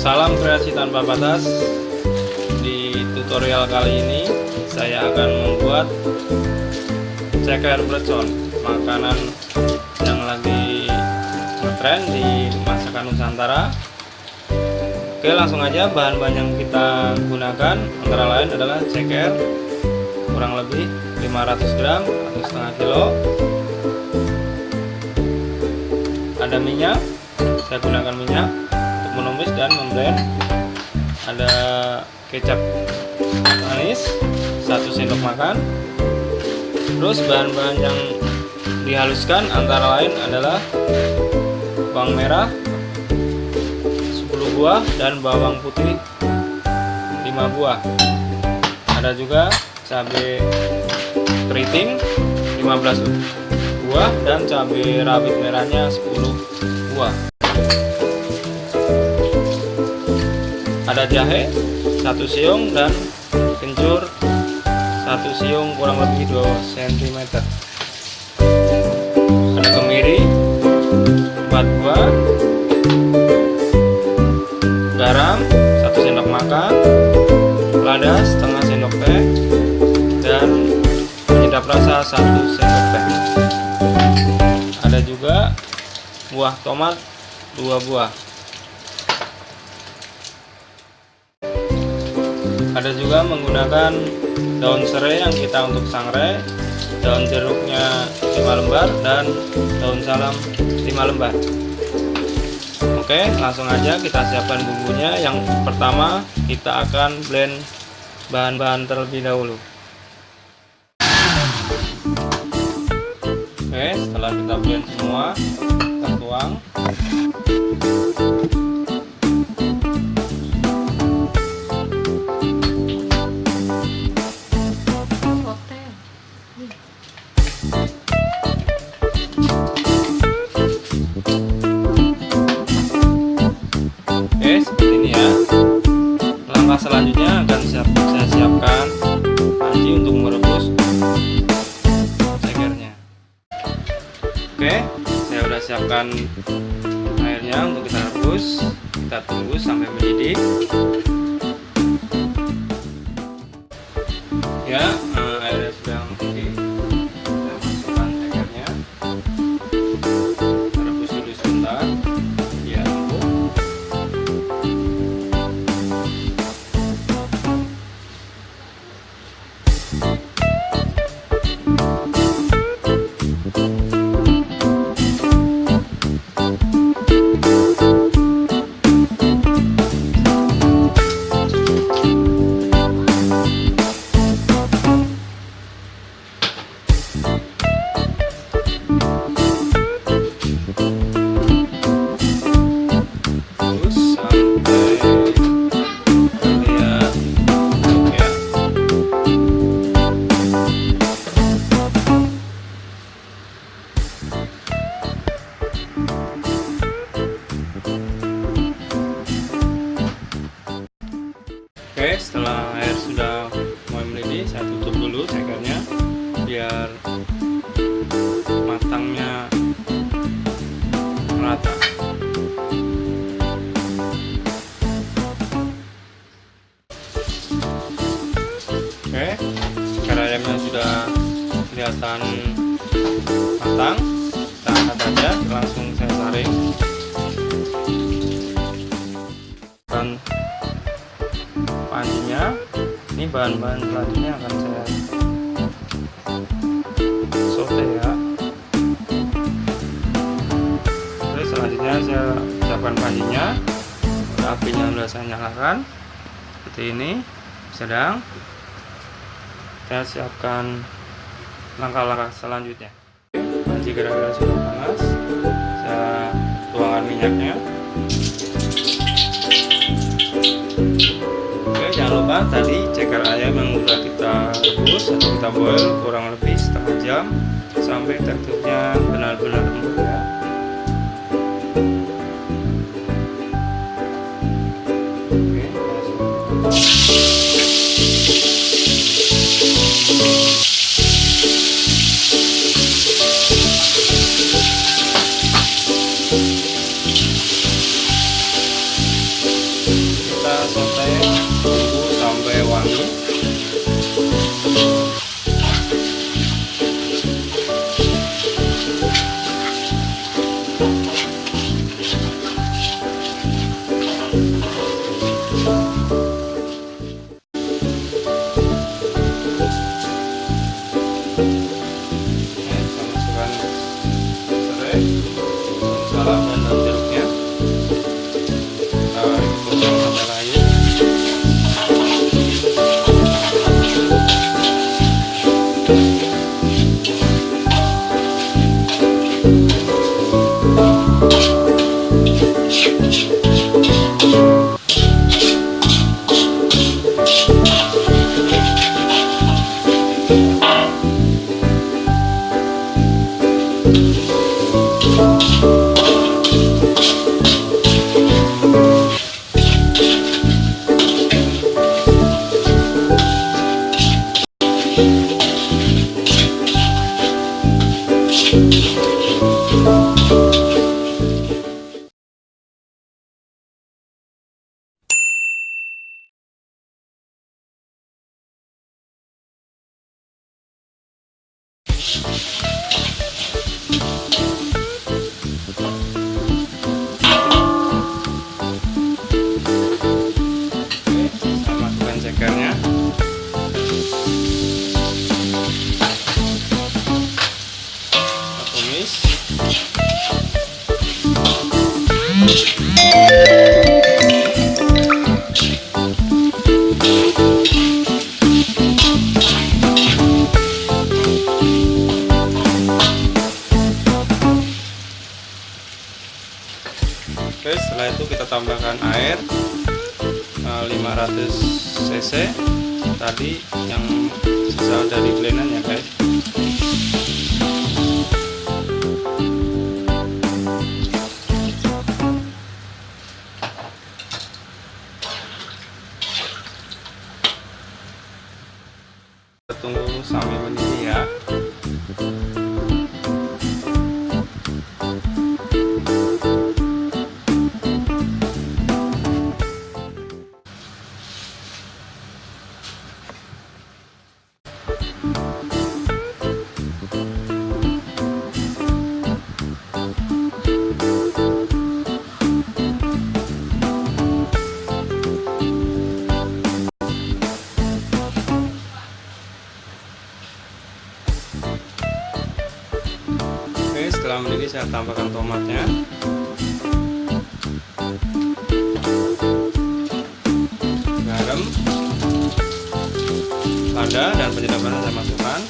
Salam kreasi tanpa batas. Di tutorial kali ini saya akan membuat ceker plecon, makanan yang lagi ngetren di masakan Nusantara. Oke, langsung aja. Bahan-bahan yang kita gunakan antara lain adalah ceker kurang lebih 500 gram atau setengah kilo. Ada minyak, saya gunakan minyak untuk menumis dan memblend. Ada kecap manis 1 sendok makan. Terus bahan-bahan yang dihaluskan antara lain adalah bawang merah 10 buah dan bawang putih 5 buah. Ada juga cabai keriting 15 buah dan cabai rawit merahnya 10 buah. Ada jahe 1 siung dan kencur 1 siung kurang lebih 2 cm. Ada kemiri 4 buah, garam 1 sendok makan, lada setengah sendok teh, dan penyedap rasa 1 sendok teh. Ada juga buah tomat 2 buah. Ada juga menggunakan daun serai yang kita untuk sangrai, daun jeruknya 5 lembar dan daun salam 5 lembar. Oke, langsung aja kita siapkan bumbunya. Yang pertama kita akan blend bahan-bahan terlebih dahulu. Oke, setelah kita blend semua, kita tuang. Oke, seperti ini ya. Langkah selanjutnya akan saya siapkan panci untuk merebus cekernya. Oke, saya sudah siapkan airnya untuk kita rebus. Kita tunggu sampai mendidih. Ya, airnya sudah mendidih. Saya masukkan cekernya. Kita rebus dulu sebentar. Ya, empuk. Oke, setelah air sudah mulai mendidih, saya tutup dulu cekernya biar matangnya merata. Oke, ceker ayamnya sudah kelihatan matang. Kita angkat aja, langsung saya saring. Dan pancinya, ini bahan-bahan selanjutnya akan saya saute ya. Terus selanjutnya saya siapkan pancinya. Apinya sudah saya nyalakan seperti ini, sedang. Saya siapkan langkah-langkah selanjutnya. Panci kira-kira sudah panas, saya tuangkan minyaknya. Jangan lupa tadi ceker ayam yang sudah kita rebus atau kita boil kurang lebih setengah jam sampai teksturnya benar-benar lembut ya. Oke. saute tunggu sampai wangi. Salam dan daun jeruknya, tuang sampai layu. Cekernya, tumis. Oke, setelah itu kita tambahkan air 500 cc tadi yang sisa dari blendan ya guys. Kita tunggu sampai mendidih ya. Setelah mendidih saya tambahkan tomatnya, garam, lada dan penyedap rasa saya masukkan.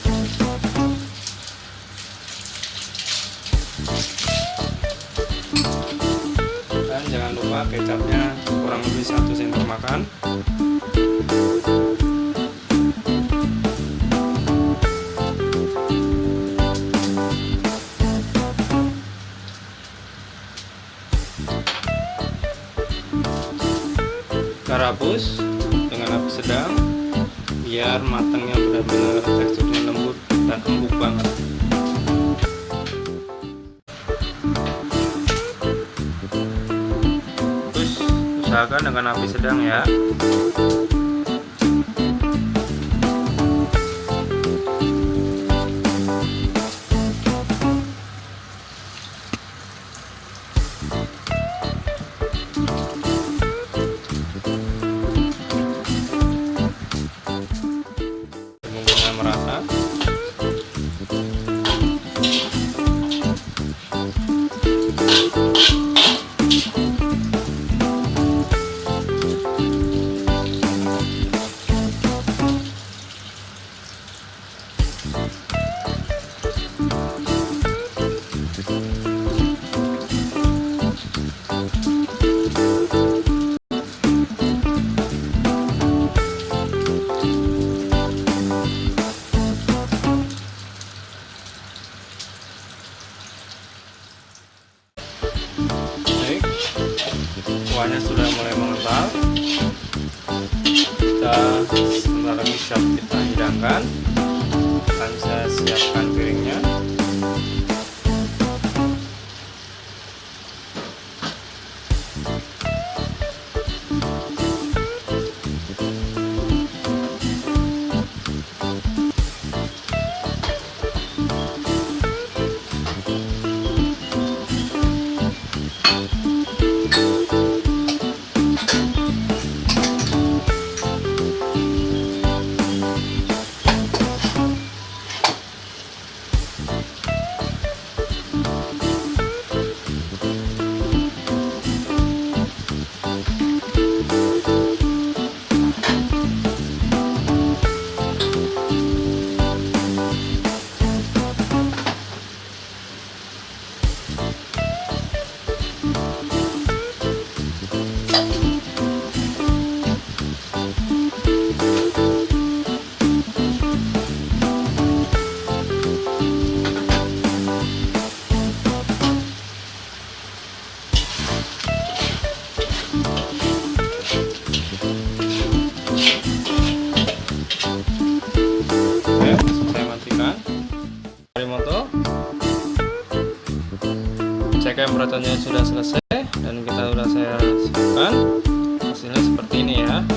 Dan jangan lupa kecapnya kurang lebih 1 sendok makan. Kita rebus dengan api sedang biar matangnya benar-benar teksturnya lembut dan empuk banget. Terus usahakan dengan api sedang ya. Merata. Kuahnya sudah mulai mengental. Kita sebentar lagi siap kita hidangkan. Akan saya siapkan piringnya. sudah selesai dan kita sudah saya siapkan. Hasilnya seperti ini ya.